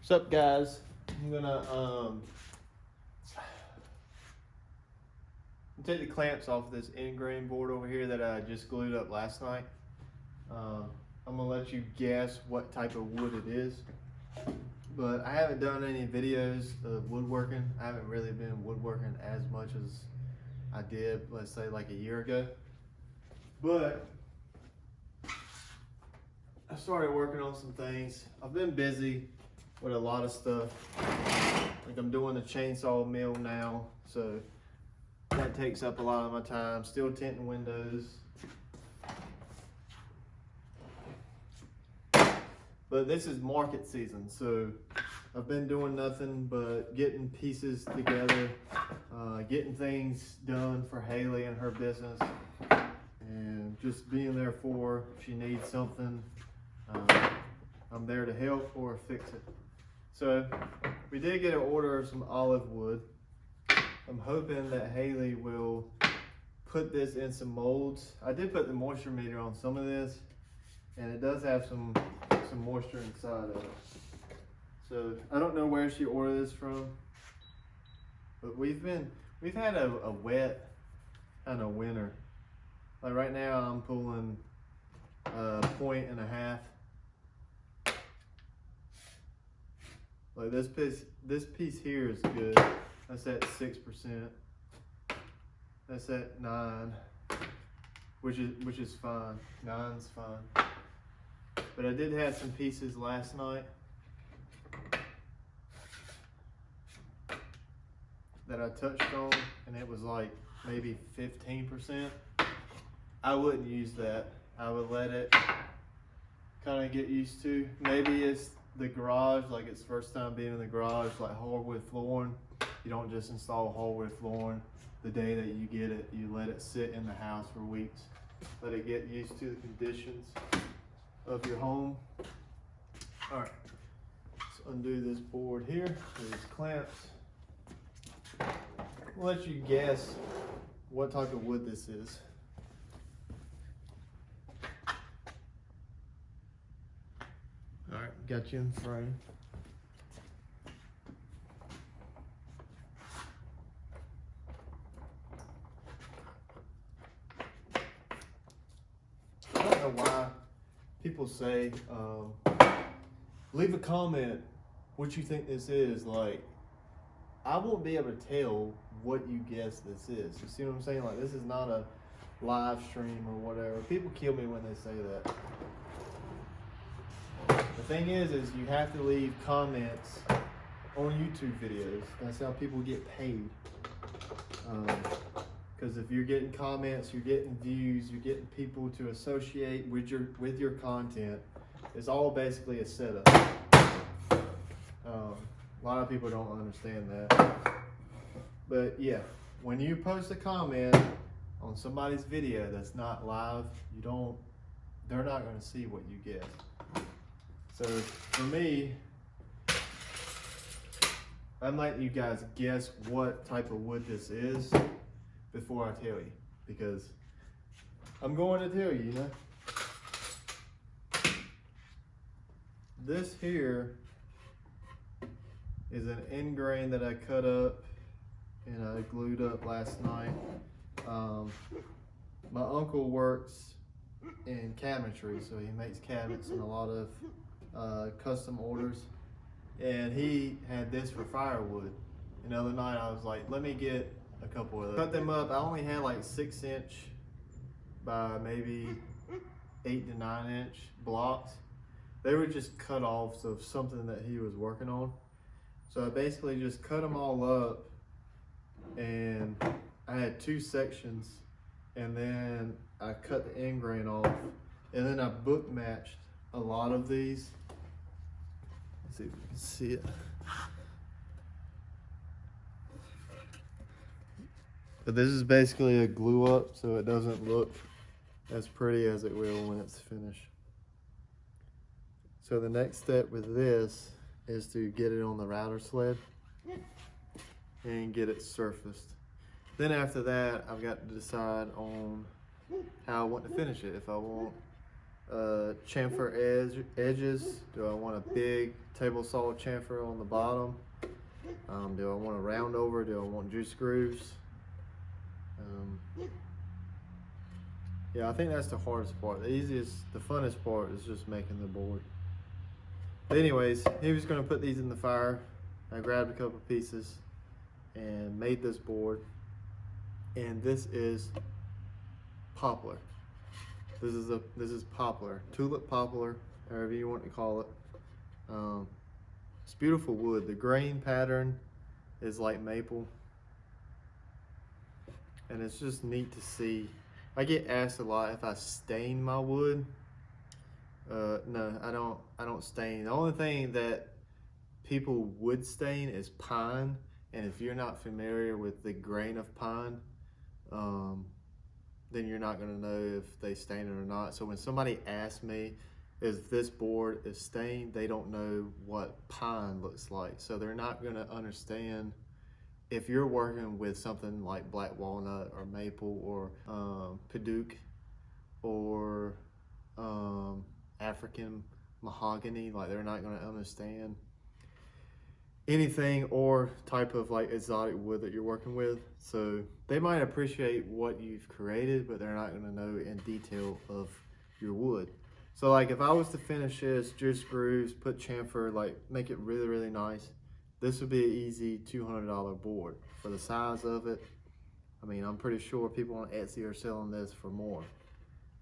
What's up, guys? I'm gonna take the clamps off this end grain board over here that I just glued up last night. I'm gonna let you guess what type of wood it is, but I haven't done any videos of woodworking. I haven't really been woodworking as much as I did, let's say, like a year ago. But I started working on some things. I've been busy with a lot of stuff. Like I'm doing the chainsaw mill now, so that takes up a lot of my time. Still tinting windows. But this is market season, so I've been doing nothing but getting pieces together, getting things done for Haley and her business, and just being there for her. If she needs something, I'm there to help or fix it. So we did get an order of some olive wood. I'm hoping that Haley will put this in some molds. I did put the moisture meter on some of this, and it does have some moisture inside of it. So I don't know where she ordered this from, but we've had a wet kind of winter. Like right now I'm pulling a 1.5. Like this piece here is good. That's at 6%. That's at 9, which is fine. 9's fine. But I did have some pieces last night that I touched on, and it was like maybe 15%. I wouldn't use that. I would let it kind of get used to. Maybe it's the garage, like it's first time being in the garage, like hardwood flooring. You don't just install hardwood flooring the day that you get it. You let it sit in the house for weeks. Let it get used to the conditions of your home. All right, let's undo this board here, these clamps. I'll let you guess what type of wood this is. All right, got you in frame. I don't know why people say, leave a comment what you think this is. Like, I won't be able to tell what you guess this is. You see what I'm saying? Like, this is not a live stream or whatever. People kill me when they say that. The thing is you have to leave comments on YouTube videos. That's how people get paid. Because if you're getting comments, you're getting views, you're getting people to associate with your content. It's all basically a setup. A lot of people don't understand that. But yeah, when you post a comment on somebody's video that's not live, they're not going to see what you guess. So for me, I'm letting you guys guess what type of wood this is before I tell you, because I'm going to tell you, you know. This here is an end grain that I cut up and I glued up last night. My uncle works in cabinetry, so he makes cabinets and a lot of custom orders, and he had this for firewood. And the other night I was like, let me get a couple of those. Cut them up. I only had like 6-inch by maybe 8 to 9-inch blocks. They were just cut offs of something that he was working on. So I basically just cut them all up, and I had 2 sections, and then I cut the end grain off, and then I book matched a lot of these. Let's see if we can see it. But this is basically a glue up, so it doesn't look as pretty as it will when it's finished. So the next step with this is to get it on the router sled and get it surfaced. Then after that, I've got to decide on how I want to finish it. If I want chamfer edges? Do I want a big table saw chamfer on the bottom? Do I want a round over? Do I want juice grooves? Yeah, I think that's the hardest part. The easiest, the funnest part is just making the board. But anyways, he was going to put these in the fire. I grabbed a couple pieces and made this board. And this is poplar. This is poplar, tulip poplar, however you want to call it. It's beautiful wood. The grain pattern is like maple, and it's just neat to see. I get asked a lot if I stain my wood. No, I don't stain. The only thing that people would stain is pine, and if you're not familiar with the grain of pine, then you're not going to know if they stain it or not. So when somebody asks me if this board is stained, they don't know what pine looks like. So they're not going to understand if you're working with something like black walnut or maple or padauk or African mahogany. Like, they're not going to understand anything or type of like exotic wood that you're working with. So they might appreciate what you've created, but they're not going to know in detail of your wood. So like if I was to finish this, juice grooves, put chamfer, like make it really, really nice, this would be an easy $200 board for the size of it. I mean, I'm pretty sure people on Etsy are selling this for more.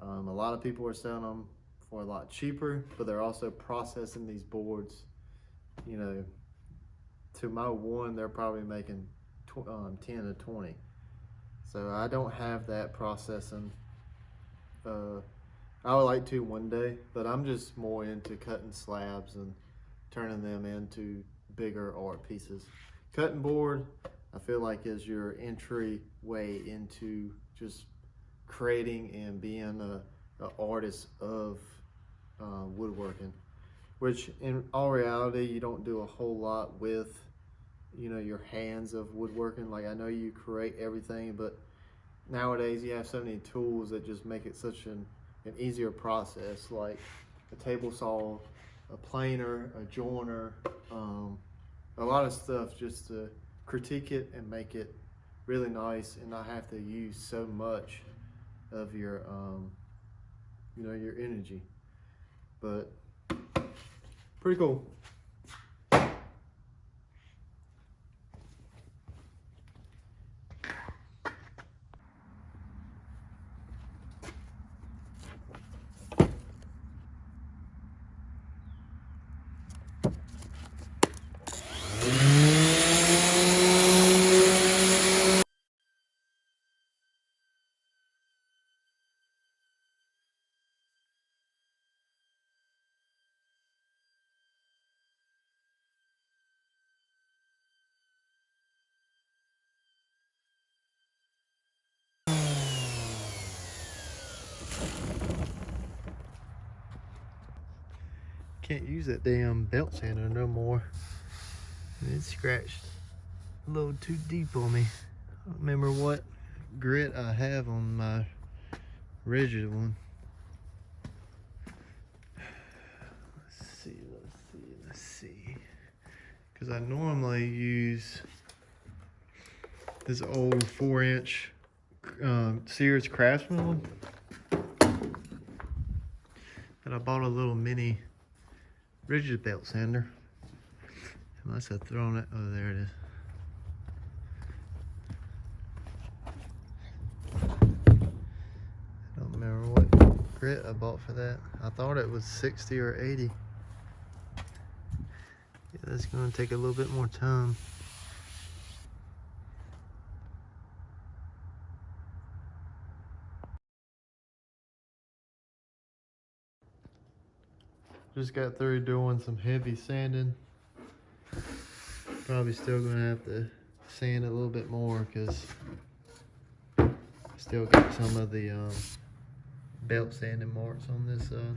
A lot of people are selling them for a lot cheaper, but they're also processing these boards, you know, to my one, they're probably making 10 to 20. So I don't have that processing. I would like to one day, but I'm just more into cutting slabs and turning them into bigger art pieces. Cutting board, I feel like, is your entry way into just creating and being an artist of woodworking, which in all reality, you don't do a whole lot with, you know, your hands of woodworking. Like, I know you create everything, but nowadays you have so many tools that just make it such an easier process, like a table saw, a planer, a joiner, a lot of stuff just to critique it and make it really nice and not have to use so much of your, you know, your energy. But pretty cool. Can't use that damn belt sander no more. It scratched a little too deep on me. I don't remember what grit I have on my rigid one. Let's see. Because I normally use this old 4-inch Sears Craftsman one. And I bought a little mini rigid belt sander. I must have thrown it. Oh, there it is. I don't remember what grit I bought for that. I thought it was 60 or 80. Yeah, that's going to take a little bit more time. Just got through doing some heavy sanding. Probably still gonna have to sand a little bit more because still got some of the belt sanding marks on this side.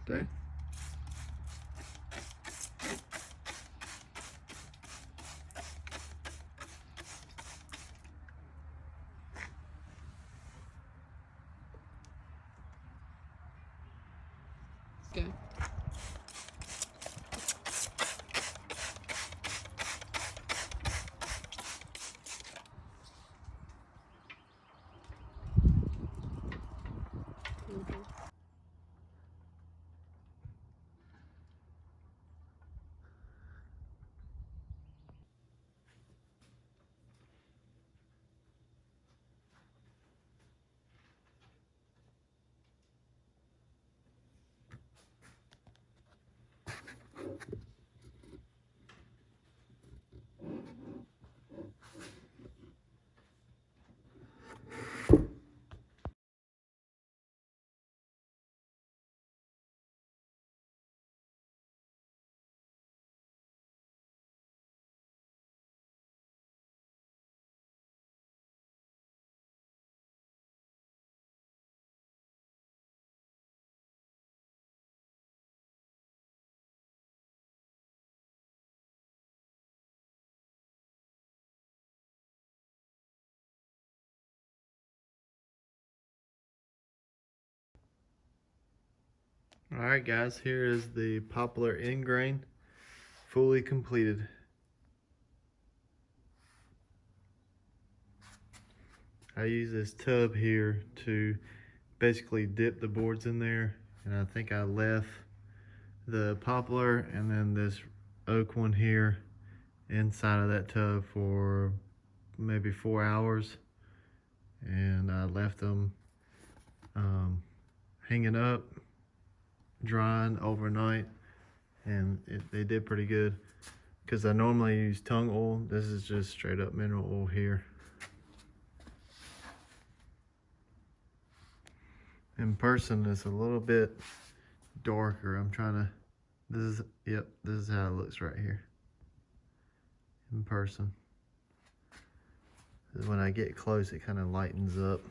Okay. Okay. Alright guys, here is the poplar end grain, fully completed. I use this tub here to basically dip the boards in there, and I think I left the poplar and then this oak one here inside of that tub for maybe 4 hours, and I left them hanging up, drying overnight, and they did pretty good. Because I normally use tung oil, this is just straight up mineral oil here. In person, it's a little bit darker. I'm trying to, this is how it looks right here. In person. When I get close, it kind of lightens up.